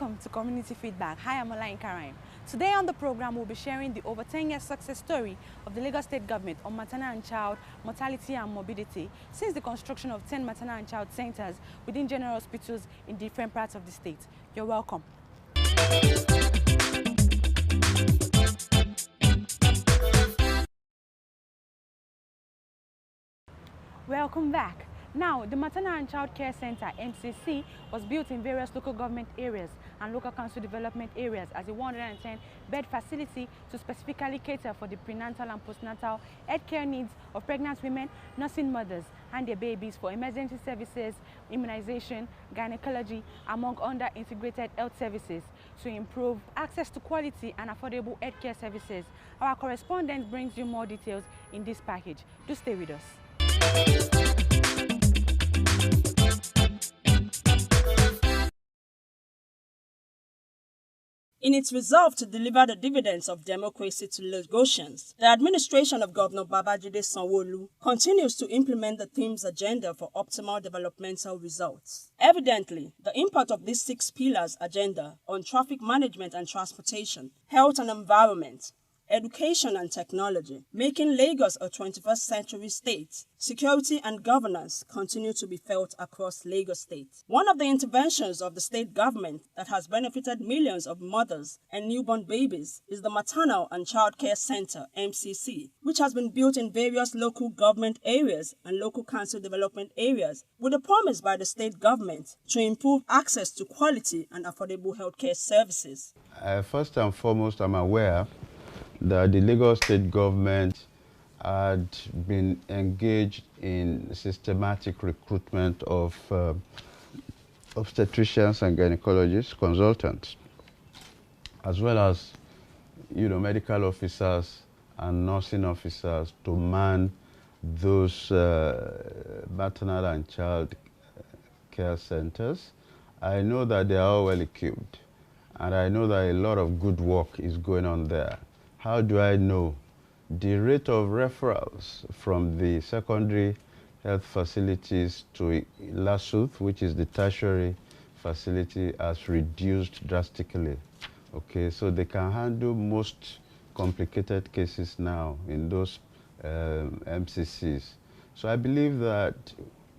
welcome to Community Feedback. Hi, I'm Olain Karaim. Today on the program, we'll be sharing the over 10-year success story of the Lagos State government on maternal and child mortality and morbidity since the construction of 10 maternal and child centers within general hospitals in different parts of the state. You're welcome. Welcome back. Now, the Maternal and Child Care Center, MCC, was built in various local government areas and local council development areas as a 110-bed facility to specifically cater for the prenatal and postnatal health care needs of pregnant women, nursing mothers, and their babies for emergency services, immunization, gynecology, among other integrated health services to improve access to quality and affordable health care services. Our correspondent brings you more details in this package. Do stay with us. In its resolve to deliver the dividends of democracy to Lagosians, the administration of Governor Babajide Sanwo-Olu continues to implement the theme's agenda for optimal developmental results. Evidently, the impact of this 6 pillars agenda on traffic management and transportation, health and environment, education and technology, making Lagos a 21st century state, security and governance continue to be felt across Lagos State. One of the interventions of the state government that has benefited millions of mothers and newborn babies is the Maternal and Child Care Center, MCC, which has been built in various local government areas and local council development areas with a promise by the state government to improve access to quality and affordable healthcare services. First and foremost, I'm aware that the Lagos State government had been engaged in systematic recruitment of obstetricians and gynecologists, consultants, as well as, medical officers and nursing officers to man those maternal and child care centers. I know that they are all well equipped, and I know that a lot of good work is going on there. How do I know? The rate of referrals from the secondary health facilities to LASUTH, which is the tertiary facility, has reduced drastically. Okay, so they can handle most complicated cases now in those MCCs. So I believe that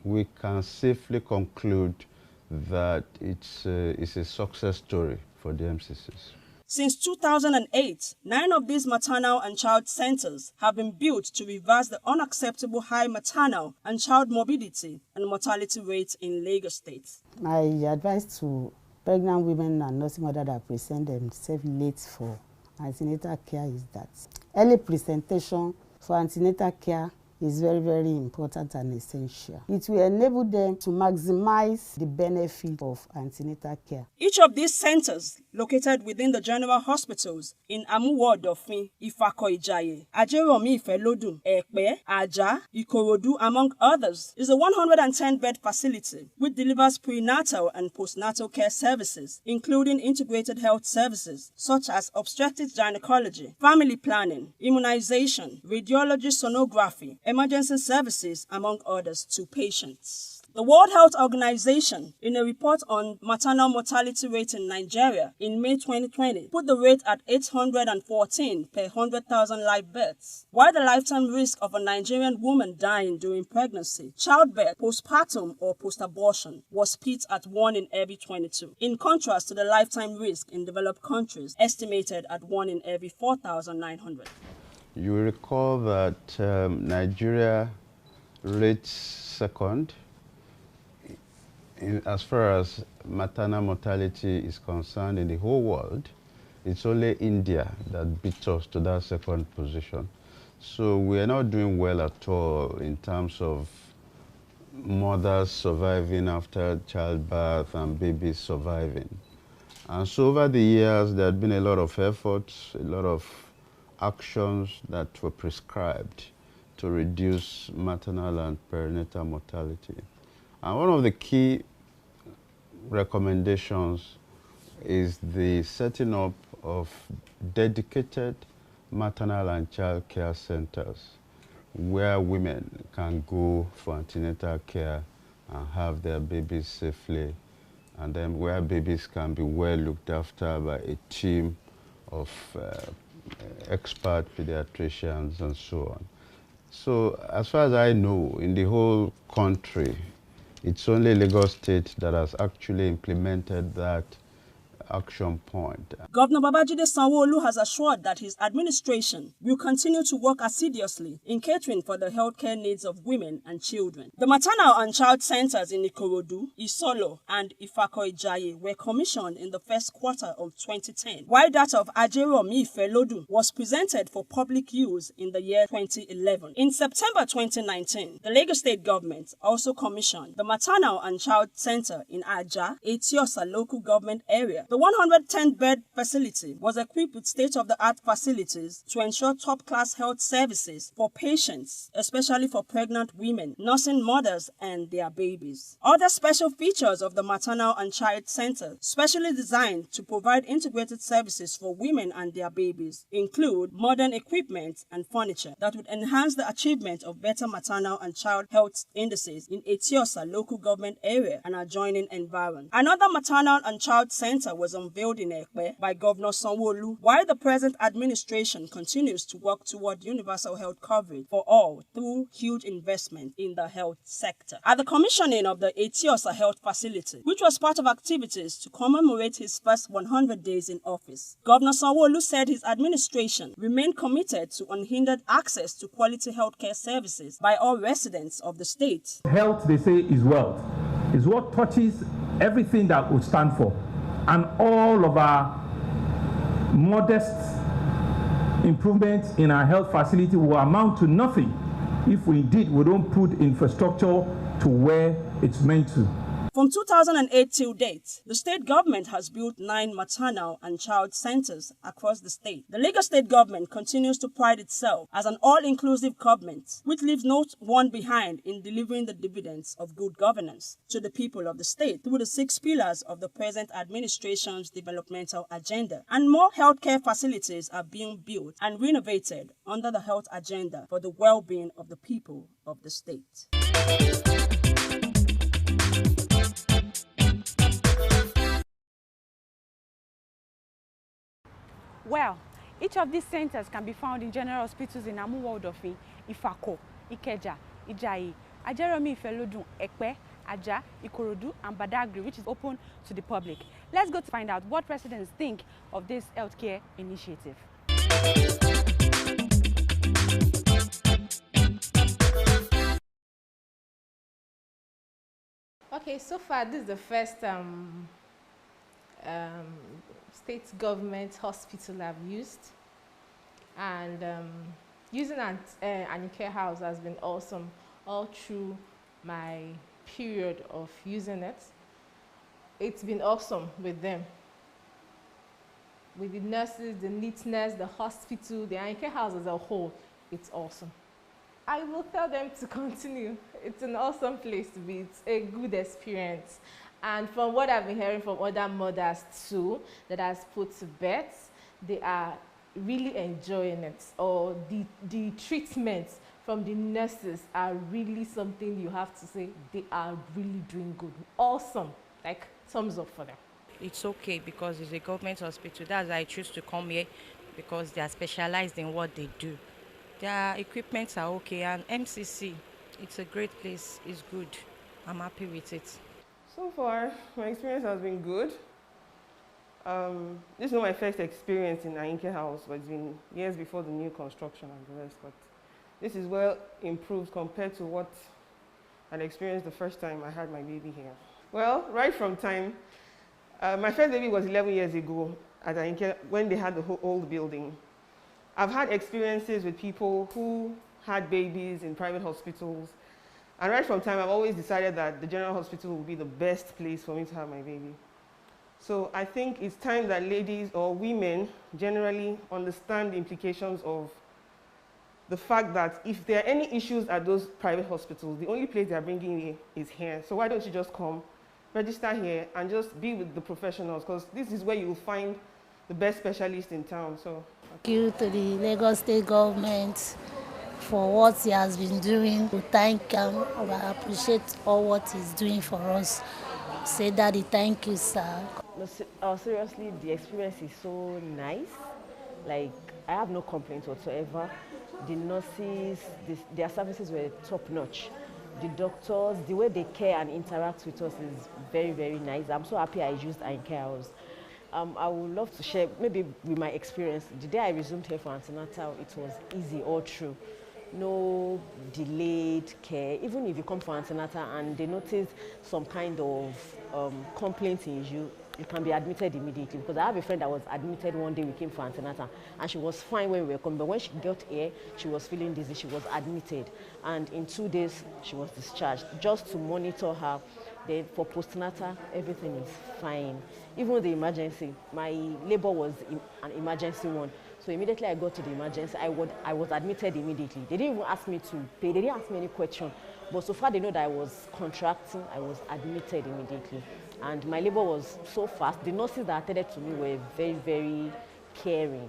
we can safely conclude that it's a success story for the MCCs. Since 2008, 9 of these maternal and child centers have been built to reverse the unacceptable high maternal and child morbidity and mortality rates in Lagos State. My advice to pregnant women and nursing mothers that present themselves late for antenatal care is that early presentation for antenatal care is very, very important and essential. It will enable them to maximize the benefit of antenatal care. Each of these centers, located within the general hospitals in Amuwo Odofin, Ifako-Ijaye, Ajeromi Ifelodun, Epe, Aja, Ikorodu, among others, is a 110-bed facility which delivers prenatal and postnatal care services, including integrated health services such as obstetrics gynecology, family planning, immunization, radiology sonography, emergency services, among others, to patients. The World Health Organization, in a report on maternal mortality rate in Nigeria in May 2020, put the rate at 814 per 100,000 live births, while the lifetime risk of a Nigerian woman dying during pregnancy, childbirth, postpartum, or post-abortion was pitched at 1 in every 22, in contrast to the lifetime risk in developed countries, estimated at 1 in every 4,900. You will recall that Nigeria rates second as far as maternal mortality is concerned in the whole world. It's only India that beats us to that second position. So we are not doing well at all in terms of mothers surviving after childbirth and babies surviving. And so over the years, there had been a lot of efforts, a lot of actions that were prescribed to reduce maternal and perinatal mortality. And one of the key recommendations is the setting up of dedicated maternal and child care centers where women can go for antenatal care and have their babies safely and then where babies can be well looked after by a team of expert pediatricians and so on. So as far as I know, in the whole country, it's only Lagos State that has actually implemented that action point. Governor Babajide Sanwo-Olu has assured that his administration will continue to work assiduously in catering for the healthcare needs of women and children. The maternal and child centers in Ikorodu, Isolo, and Ifako-Ijaye were commissioned in the first quarter of 2010, while that of Ajeromi Ifelodun was presented for public use in the year 2011. In September 2019, the Lagos State government also commissioned the maternal and child center in Aja, Etiosa local government area. The 110-bed facility was equipped with state-of-the-art facilities to ensure top-class health services for patients, especially for pregnant women, nursing mothers, and their babies. Other special features of the maternal and child center, specially designed to provide integrated services for women and their babies, include modern equipment and furniture that would enhance the achievement of better maternal and child health indices in Etiosa local government area and adjoining environment. Another maternal and child center was unveiled in Ekpe by Governor Sanwo-Olu, while the present administration continues to work toward universal health coverage for all through huge investment in the health sector. At the commissioning of the Etiosa Health Facility, which was part of activities to commemorate his first 100 days in office, Governor Sanwo-Olu said his administration remained committed to unhindered access to quality healthcare services by all residents of the state. Health, they say, is wealth. Is what touches everything that would stand for. And all of our modest improvements in our health facility will amount to nothing if we don't put infrastructure to where it's meant to. From 2008 till date, the state government has built 9 maternal and child centers across the state. The Lagos State government continues to pride itself as an all-inclusive government, which leaves no one behind in delivering the dividends of good governance to the people of the state through the 6 pillars of the present administration's developmental agenda. And more healthcare facilities are being built and renovated under the health agenda for the well-being of the people of the state. Well, each of these centers can be found in general hospitals in Amuwo-Odofin, Ifako, Ikeja, Ijayi, Ajeromi Ifelodun, Ekpe, Aja, Ikorodu, and Badagry, which is open to the public. Let's go to find out what residents think of this healthcare initiative. Okay, so far this is the first state government hospital I've used, and using Anike House has been awesome all through my period of using it. It's been awesome with them, with the nurses, the neatness, the hospital, the Anike House as a whole. It's awesome. I will tell them to continue. It's an awesome place to be. It's a good experience. And from what I've been hearing from other mothers too, that has put to bed, they are really enjoying it. Or the treatments from the nurses are really something you have to say, they are really doing good. Awesome. Like, thumbs up for them. It's okay because it's a government hospital. That's why I choose to come here, because they are specialized in what they do. Their equipments are okay, and MCC, it's a great place. It's good. I'm happy with it. So far, my experience has been good. This is not my first experience in Anike House, but it's been years before the new construction and the rest. But this is well improved compared to what I'd experienced the first time I had my baby here. Well, right from time, my first baby was 11 years ago at Anike when they had the whole old building. I've had experiences with people who had babies in private hospitals. And right from time, I've always decided that the general hospital will be the best place for me to have my baby. So I think it's time that ladies or women generally understand the implications of the fact that if there are any issues at those private hospitals, the only place they're bringing you is here. So why don't you just come, register here, and just be with the professionals, because this is where you will find the best specialists in town. So thank you to the Lagos State government for what he has been doing. We thank him. I appreciate all what he's doing for us. say, Daddy, thank you, sir. No, seriously, the experience is so nice. Like, I have no complaints whatsoever. The nurses, their services were top notch. The doctors, the way they care and interact with us is very, very nice. I'm so happy I used Ainke House. I would love to share maybe with my experience. The day I resumed here for antenatal, it was easy all through. No delayed care. Even if you come for antenatal and they notice some kind of complaint in you, you can be admitted immediately. Because I have a friend that was admitted one day we came for antenatal and she was fine when we were coming, but when she got here, she was feeling dizzy, she was admitted. And in 2 days, she was discharged just to monitor her. Then for postnatal, everything is fine. Even the emergency, my labor was an emergency one. So immediately I got to the emergency, I was admitted immediately. They didn't even ask me to pay, they didn't ask me any question. But so far they know that I was contracting, I was admitted immediately. And my labor was so fast. The nurses that attended to me were very, very caring.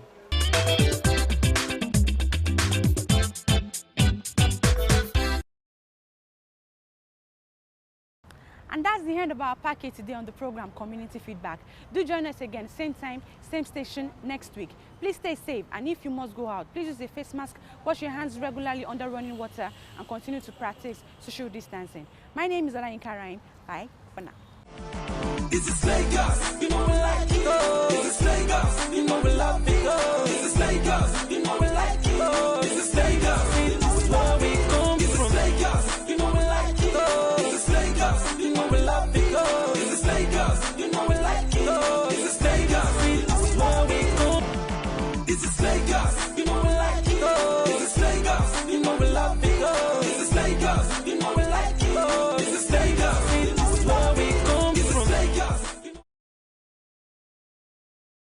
And that's the end of our package today on the program Community Feedback. Do join us again, same time, same station next week. Please stay safe, and if you must go out, please use a face mask, wash your hands regularly under running water, and continue to practice social distancing. My name is Olayinka Rahim. Bye for now. This is Lagos, you know we like it. This is Lagos, you know we love it. This is Lagos, you know we like it. This is Lagos, this is where we come from. This is Lagos, you know we like it. This is Lagos, you know we love it.